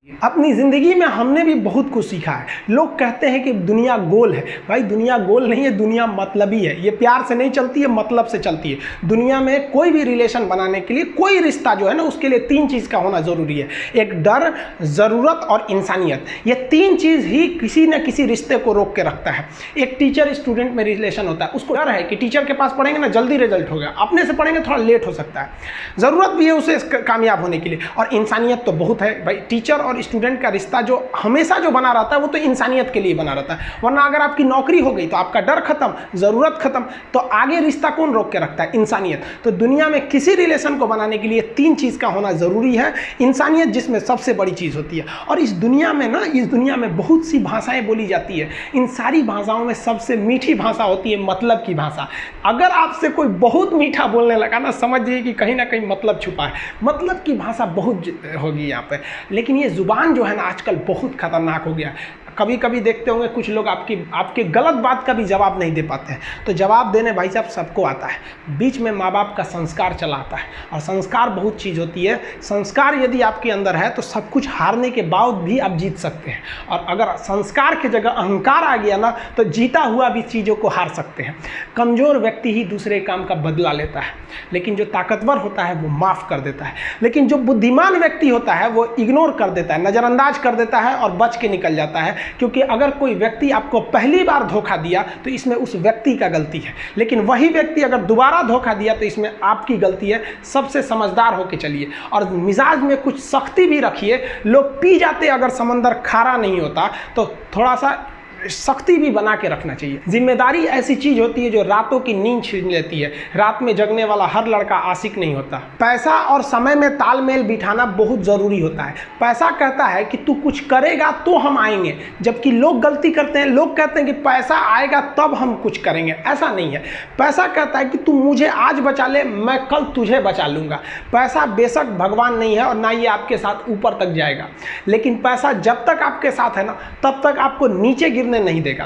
अपनी ज़िंदगी में हमने भी बहुत कुछ सीखा है। लोग कहते हैं कि दुनिया गोल है। भाई दुनिया गोल नहीं है, दुनिया मतलबी है। ये प्यार से नहीं चलती है, मतलब से चलती है। दुनिया में कोई भी रिलेशन बनाने के लिए, कोई रिश्ता जो है ना, उसके लिए तीन चीज़ का होना ज़रूरी है। एक डर, ज़रूरत और इंसानियत। ये तीन चीज़ ही किसी न किसी रिश्ते को रोक के रखता है। एक टीचर स्टूडेंट में रिलेशन होता है, उसको डर है कि टीचर के पास पढ़ेंगे ना जल्दी रिजल्ट होगा, अपने से पढ़ेंगे थोड़ा लेट हो सकता है। ज़रूरत भी है उसे कामयाब होने के लिए, और इंसानियत तो बहुत है भाई। टीचर और स्टूडेंट का रिश्ता जो हमेशा जो बना रहता है वो तो इंसानियत के लिए बना रहता है। वरना अगर आपकी नौकरी हो गई तो आपका डर खत्म, ज़रूरत खत्म, तो आगे रिश्ता कौन रोक के रखता है? इंसानियत। तो दुनिया में किसी रिलेशन को बनाने के लिए तीन चीज़ का होना ज़रूरी है। इंसानियत जिसमें सबसे बड़ी चीज़ होती है। और इस दुनिया में बहुत सी भाषाएं बोली जाती है। इन सारी भाषाओं में सबसे मीठी भाषा होती है मतलब की भाषा। अगर आपसे कोई बहुत मीठा बोलने लगा ना, समझिए कि कहीं ना कहीं मतलब छुपा है। मतलब की भाषा बहुत होगी यहाँ पे। लेकिन ये जुबान जो है ना आजकल बहुत खतरनाक हो गया। कभी कभी देखते होंगे कुछ लोग आपके गलत बात का भी जवाब नहीं दे पाते हैं। तो जवाब देने भाई साहब सबको आता है। बीच में माँ बाप का संस्कार चला आता है, और संस्कार बहुत चीज़ होती है। संस्कार यदि आपके अंदर है तो सब कुछ हारने के बाद भी आप जीत सकते हैं। और अगर संस्कार की जगह अहंकार आ गया ना, तो जीता हुआ भी चीज़ों को हार सकते हैं। कमज़ोर व्यक्ति ही दूसरे काम का बदला लेता है, लेकिन जो ताकतवर होता है वो माफ़ कर देता है। लेकिन जो बुद्धिमान व्यक्ति होता है वो इग्नोर कर देता है, नज़रअंदाज कर देता है और बच के निकल जाता है। क्योंकि अगर कोई व्यक्ति आपको पहली बार धोखा दिया तो इसमें उस व्यक्ति का गलती है, लेकिन वही व्यक्ति अगर दोबारा धोखा दिया तो इसमें आपकी गलती है। सबसे समझदार होके चलिए, और मिजाज में कुछ सख्ती भी रखिए। लोग पी जाते अगर समंदर खारा नहीं होता, तो थोड़ा सा सख्ती भी बना के रखना चाहिए। जिम्मेदारी ऐसी चीज़ होती है जो रातों की नींद छीन लेती है। रात में जगने वाला हर लड़का आशिक नहीं होता। पैसा और समय में तालमेल बिठाना बहुत ज़रूरी होता है। पैसा कहता है कि तू कुछ करेगा तो हम आएंगे, जबकि लोग गलती करते हैं। लोग कहते हैं कि पैसा आएगा तब हम कुछ करेंगे। ऐसा नहीं है। पैसा कहता है कि तू मुझे आज बचा ले, मैं कल तुझे बचा लूँगा। पैसा बेशक भगवान नहीं है और ना ये आपके साथ ऊपर तक जाएगा, लेकिन पैसा जब तक आपके साथ है ना, तब तक आपको नीचे नहीं देगा।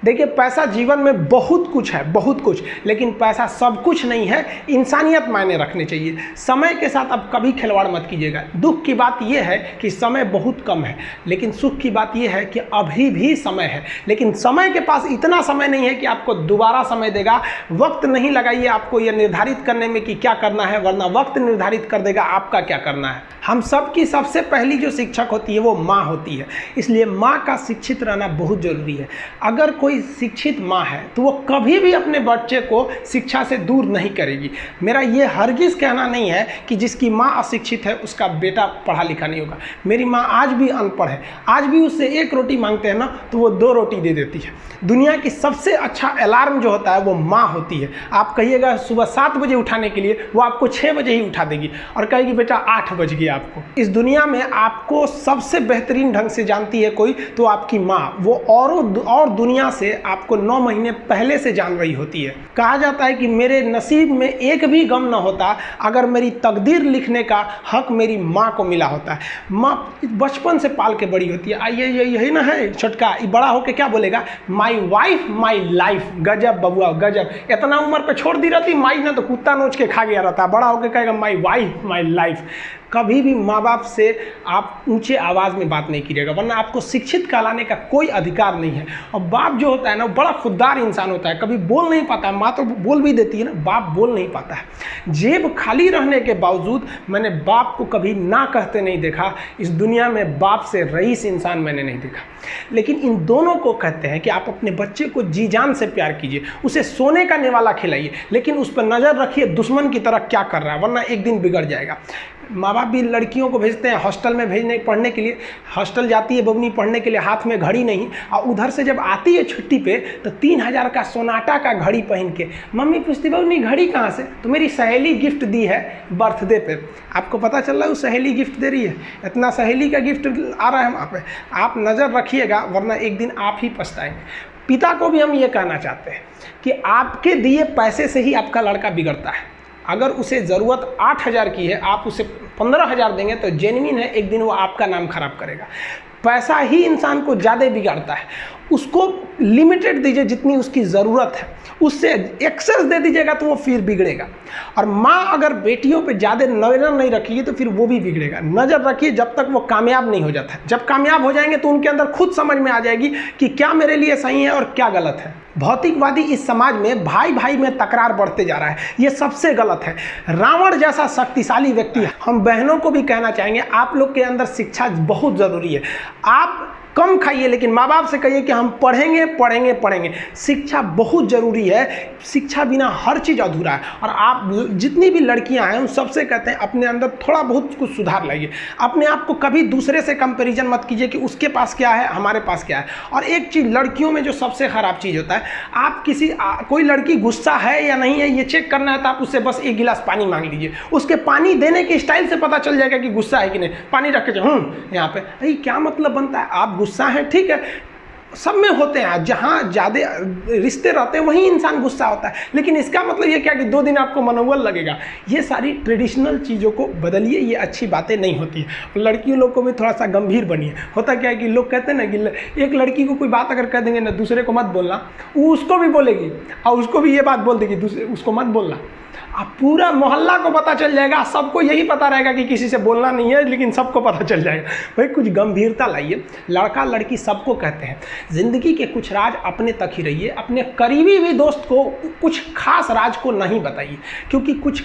देखिए, पैसा जीवन में बहुत कुछ है, बहुत कुछ, लेकिन पैसा सब कुछ नहीं है। इंसानियत मायने रखने चाहिए। समय के साथ आप कभी खिलवाड़ मत कीजिएगा। दुख की बात यह है कि समय बहुत कम है, लेकिन सुख की बात यह है कि अभी भी समय है। लेकिन समय के पास इतना समय नहीं है कि आपको दोबारा समय देगा। वक्त नहीं लगाइए आपको यह निर्धारित करने में कि क्या करना है, वरना वक्त निर्धारित कर देगा आपका क्या करना है। हम सब की सबसे पहली जो शिक्षक होती है वो माँ होती है, इसलिए माँ का शिक्षित रहना बहुत जरूरी है। अगर कोई शिक्षित माँ है तो वो कभी भी अपने बच्चे को शिक्षा से दूर नहीं करेगी। मेरा ये हरगिज़ कहना नहीं है कि जिसकी माँ अशिक्षित है उसका बेटा पढ़ा लिखा नहीं होगा। मेरी माँ आज भी अनपढ़ है, आज भी उससे एक रोटी मांगते हैं ना तो वो 2 रोटी दे देती है। दुनिया की सबसे अच्छा अलार्म जो होता है वो माँ होती है। आप कहिएगा सुबह 7 बजे उठाने के लिए, वो आपको 6 बजे ही उठा देगी और कहेगी बेटा 8 बज गया। आपको इस दुनिया में आपको सबसे बेहतरीन ढंग से जानती है कोई तो आपकी माँ। वो और दुनिया से आपको 9 महीने पहले से जान रही होती है। कहा जाता है कि मेरे नसीब में एक भी गम न होता अगर मेरी तकदीर लिखने का हक मेरी माँ को मिला होता है। माँ बचपन से पाल के बड़ी होती है। आइए यही ना है छोटका, बड़ा होके क्या बोलेगा? My wife my life. गजब बबुआ गजब। इतना उम्र पे छोड़ दी रहती माई ना तो कुत्ता नोच के खा गया रहता। बड़ा होके कहेगा माई वाइफ माई लाइफ। कभी भी माँ बाप से आप ऊंचे आवाज़ में बात नहीं कीजिएगा, वरना आपको शिक्षित कहलाने का कोई अधिकार नहीं है। और बाप जो होता है ना, बड़ा खुददार इंसान होता है, कभी बोल नहीं पाता है। माँ तो बोल भी देती है ना, बाप बोल नहीं पाता है। जेब खाली रहने के बावजूद मैंने बाप को कभी ना कहते नहीं देखा। इस दुनिया में बाप से रईस इंसान मैंने नहीं देखा। लेकिन इन दोनों को कहते हैं कि आप अपने बच्चे को जी जान से प्यार कीजिए, उसे सोने का निवाला खिलाइए, लेकिन उस पर नज़र रखिए दुश्मन की तरह क्या कर रहा है, वरना एक दिन बिगड़ जाएगा। माँ बाप भी लड़कियों को भेजते हैं हॉस्टल में पढ़ने के लिए। हॉस्टल जाती है बबनी पढ़ने के लिए, हाथ में घड़ी नहीं, और उधर से जब आती है छुट्टी पे तो 3000 का सोनाटा का घड़ी पहन के मम्मी पूछती बबनी घड़ी कहाँ से? तो मेरी सहेली गिफ्ट दी है बर्थडे पे। आपको पता चल रहा है वो सहेली गिफ्ट दे रही है? इतना सहेली का गिफ्ट आ रहा है वहाँ पे। आप नज़र रखिएगा, वरना एक दिन आप ही पछताएंगे। पिता को भी हम ये कहना चाहते हैं कि आपके दिए पैसे से ही आपका लड़का बिगड़ता है। अगर उसे ज़रूरत 8000 की है, आप उसे 15000 देंगे तो जेन्युइन है, एक दिन वो आपका नाम खराब करेगा। पैसा ही इंसान को ज़्यादा बिगाड़ता है। उसको लिमिटेड दीजिए जितनी उसकी ज़रूरत है, उससे एक्सेस दे दीजिएगा तो वो फिर बिगड़ेगा। और माँ अगर बेटियों पे ज़्यादा नज़र नहीं रखेगी तो फिर वो भी बिगड़ेगा। नज़र रखिए जब तक वो कामयाब नहीं हो जाता है। जब कामयाब हो जाएंगे तो उनके अंदर खुद समझ में आ जाएगी कि क्या मेरे लिए सही है और क्या गलत है। भौतिकवादी इस समाज में भाई भाई में तकरार बढ़ते जा रहा है, ये सबसे गलत है। रावण जैसा शक्तिशाली व्यक्ति है। हम बहनों को भी कहना चाहेंगे, आप लोग के अंदर शिक्षा बहुत ज़रूरी है। आप कम खाइए लेकिन माँ बाप से कहिए कि हम पढ़ेंगे पढ़ेंगे पढ़ेंगे। शिक्षा बहुत ज़रूरी है, शिक्षा बिना हर चीज़ अधूरा है। और आप जितनी भी लड़कियां हैं उन सबसे कहते हैं अपने अंदर थोड़ा बहुत कुछ सुधार लाइए। अपने आप को कभी दूसरे से कंपैरिजन मत कीजिए कि उसके पास क्या है हमारे पास क्या है। और एक चीज़ लड़कियों में जो सबसे ख़राब चीज़ होता है, आप कोई लड़की गुस्सा है या नहीं है ये चेक करना है तो आप उससे बस एक गिलास पानी मांग लीजिए, उसके पानी देने के स्टाइल से पता चल जाएगा कि गुस्सा है कि नहीं। पानी रख के यहाँ पे, अरे क्या मतलब बनता है? आप गुस्सा है, ठीक है, सब में होते हैं, जहाँ ज़्यादा रिश्ते रहते हैं वहीं इंसान गुस्सा होता है, लेकिन इसका मतलब ये क्या कि 2 दिन आपको मनोबल लगेगा। ये सारी ट्रेडिशनल चीज़ों को बदलिए, ये अच्छी बातें नहीं होती है। लड़कियों लोग को भी थोड़ा सा गंभीर बनिए। होता क्या है कि लोग कहते हैं ना कि एक लड़की को कोई बात अगर कह देंगे ना दूसरे को मत बोलना, वो उसको भी बोलेगी और उसको भी ये बात बोल देगी दूसरे उसको मत बोलना। अब पूरा मोहल्ला को पता चल जाएगा, सबको यही पता रहेगा कि किसी से बोलना नहीं है, लेकिन सबको पता चल जाएगा। भाई कुछ गंभीरता लाइए। लड़का लड़की सबको कहते हैं, ज़िंदगी के कुछ राज अपने तक ही रहिए। अपने करीबी भी दोस्त को कुछ खास राज को नहीं बताइए, क्योंकि कुछ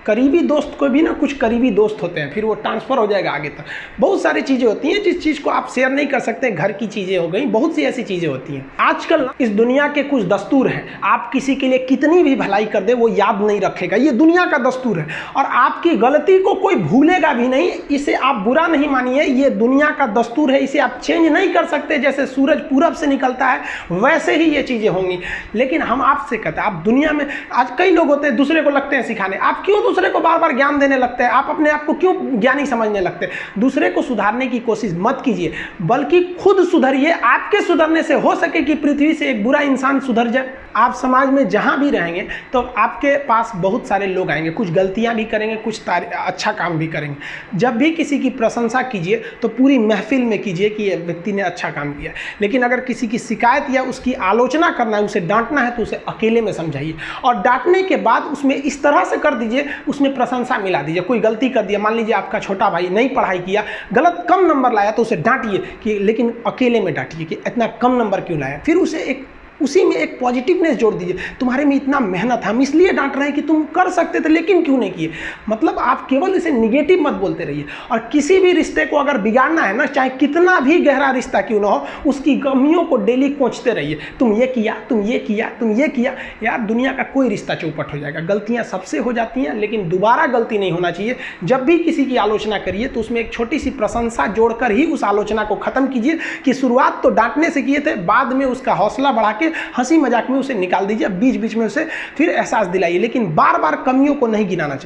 करीबी दोस्त को भी ना कुछ करीबी दोस्त होते हैं, फिर वो ट्रांसफ़र हो जाएगा आगे तक। बहुत सारी चीज़ें होती हैं जिस चीज़ को आप शेयर नहीं कर सकते। घर की चीज़ें हो गई, बहुत सी ऐसी चीज़ें होती हैं। आजकल इस दुनिया के कुछ दस्तूर हैं, आप किसी के लिए कितनी भी भलाई कर दे वो याद नहीं रखेगा, ये दुनिया का दस्तूर है। और आपकी गलती को कोई भूलेगा भी नहीं, इसे आप बुरा नहीं मानिए, ये दुनिया का दस्तूर है, इसे आप चेंज नहीं कर सकते। जैसे सूरज पूरब से निकलता है वैसे ही ये चीज़ें होंगी। लेकिन हम आपसे कहते हैं, आप दुनिया में आज कई लोग होते हैं दूसरे को लगते हैं सिखाने, आप क्यों दूसरे को बार बार ज्ञान देने लगते हैं? आप अपने आप को क्यों ज्ञानी समझने लगते हैं? दूसरे को सुधारने की कोशिश मत कीजिए, बल्कि खुद सुधरिए। आपके सुधरने से हो सके कि पृथ्वी से एक बुरा इंसान सुधर जाए। आप समाज में जहां भी रहेंगे तो आपके पास बहुत सारे लोग आएंगे, कुछ गलतियां भी करेंगे, कुछ अच्छा काम भी करेंगे। जब भी किसी की प्रशंसा कीजिए तो पूरी महफिल में कीजिए कि ये व्यक्ति ने अच्छा काम किया। लेकिन अगर किसी की शिकायत या उसकी आलोचना करना है, उसे डांटना है, तो उसे अकेले में समझाइए। और डांटने के बाद उसमें इस तरह से कर दीजिए, उसमें प्रशंसा मिला दीजिए। कोई गलती कर दिया, मान लीजिए आपका छोटा भाई नहीं पढ़ाई किया, गलत कम नंबर लाया, तो उसे डांटिए कि, लेकिन अकेले में डांटिए कि इतना कम नंबर क्यों लाया। फिर उसे उसी में एक पॉजिटिवनेस जोड़ दीजिए, तुम्हारे में इतना मेहनत है, हम इसलिए डांट रहे हैं कि तुम कर सकते थे लेकिन क्यों नहीं किए। मतलब आप केवल इसे निगेटिव मत बोलते रहिए। और किसी भी रिश्ते को अगर बिगाड़ना है ना, चाहे कितना भी गहरा रिश्ता क्यों ना हो, उसकी कमियों को डेली कोंचते रहिए। तुम ये किया, तुम ये किया, तुम ये किया। यार दुनिया का कोई रिश्ता चौपट हो जाएगा। गलतियां सबसे हो जाती हैं, लेकिन दोबारा गलती नहीं होना चाहिए। जब भी किसी की आलोचना करिए तो उसमें एक छोटी सी प्रशंसा जोड़कर ही उस आलोचना को खत्म कीजिए कि शुरुआत तो डांटने से किए थे, बाद में उसका हौसला बढ़ा के हंसी मजाक में उसे निकाल दीजिए। बीच बीच में उसे फिर एहसास दिलाइए, लेकिन बार बार कमियों को नहीं गिनाना चाहिए।